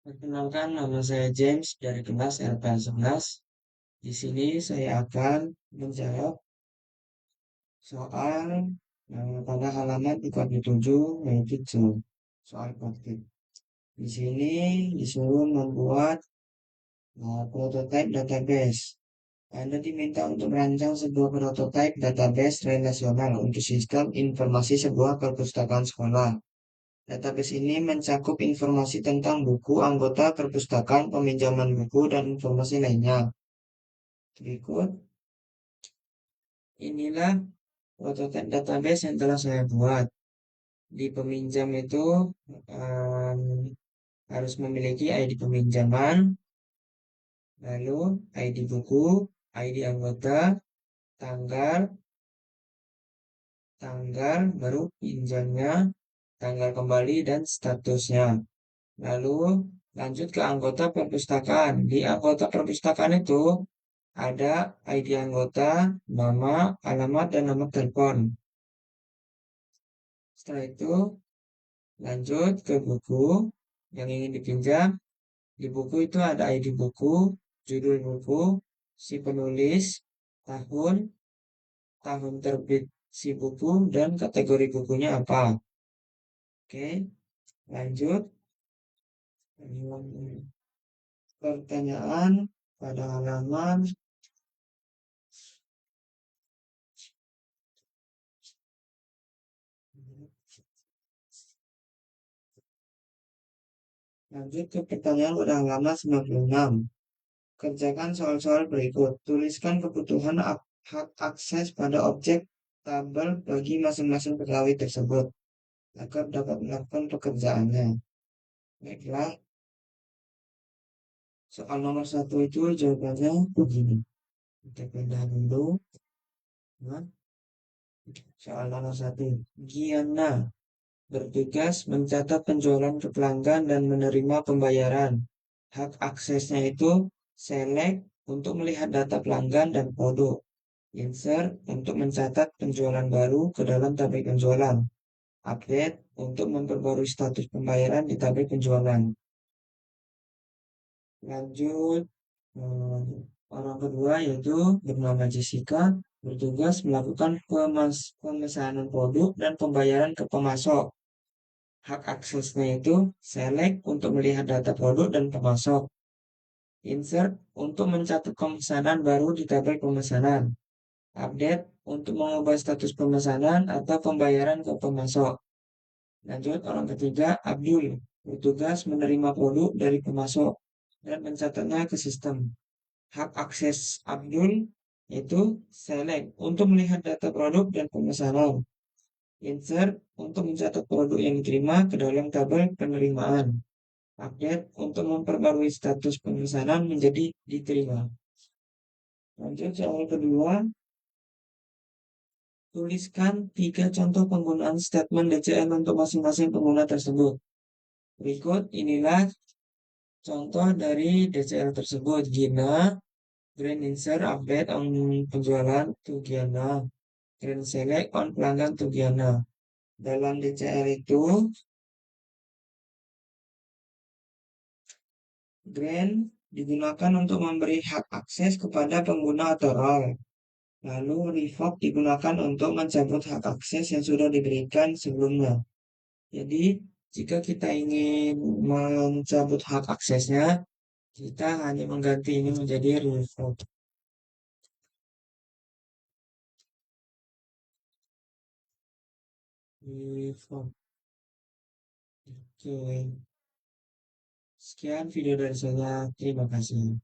Perkenalkan, nama saya James dari kelas LPA 11. Di sini saya akan menjawab soal pada halaman 47 yaitu soal praktik. Di sini disuruh membuat prototype database. Anda diminta untuk merancang sebuah prototype database relasional untuk sistem informasi sebuah perpustakaan sekolah. Database ini mencakup informasi tentang buku, anggota perpustakaan, peminjaman buku, dan informasi lainnya. Berikut, inilah prototipe database yang telah saya buat. Di peminjam itu em, harus memiliki ID peminjaman, lalu ID buku, ID anggota, tanggal, tanggal baru pinjamnya, tanggal kembali, dan statusnya. Lalu lanjut ke anggota perpustakaan. Di anggota perpustakaan itu ada ID anggota, nama, alamat, dan nomor telepon. Setelah itu lanjut ke buku yang ingin dipinjam. Di buku itu ada ID buku, judul buku, si penulis, tahun, tahun terbit si buku, dan kategori bukunya apa. Oke, lanjut. Pertanyaan pada halaman. Lanjut ke pertanyaan pada halaman 96. Kerjakan soal-soal berikut. Tuliskan kebutuhan hak akses pada objek tabel bagi masing-masing pegawai tersebut agar dapat melakukan pekerjaannya. Baiklah, soal nomor satu itu jawabannya begini. Kita pindah dulu. Nah, soal nomor satu. Giana bertugas mencatat penjualan ke pelanggan dan menerima pembayaran. Hak aksesnya itu select untuk melihat data pelanggan dan produk. Insert untuk mencatat penjualan baru ke dalam tabel penjualan. Update untuk memperbarui status pembayaran di tabel penjualan. Lanjut, orang kedua yaitu bernama Jessica bertugas melakukan pemesanan produk dan pembayaran ke pemasok. Hak aksesnya itu select untuk melihat data produk dan pemasok. Insert untuk mencatat pemesanan baru di tabel pemesanan. Update untuk mengubah status pemesanan atau pembayaran ke pemasok. Lanjut, orang ketiga, Abdul bertugas menerima produk dari pemasok dan mencatatnya ke sistem. Hak akses Abdul itu select untuk melihat data produk dan pemesanan. Insert untuk mencatat produk yang diterima ke dalam tabel penerimaan. Update untuk memperbarui status pemesanan menjadi diterima. Lanjut soal kedua, tuliskan 3 contoh penggunaan statement DCM untuk masing-masing pengguna tersebut. Berikut inilah contoh dari DCL tersebut. Gina, Grand Insert update on penjualan to Giana. Grand Select on pelanggan to Giana. Dalam DCL itu, Grand digunakan untuk memberi hak akses kepada pengguna atau role. Lalu revoke digunakan untuk mencabut hak akses yang sudah diberikan sebelumnya. Jadi, jika kita ingin mencabut hak aksesnya, kita hanya mengganti ini menjadi revoke. Revoke. Oke. Sekian video dari saya. Terima kasih.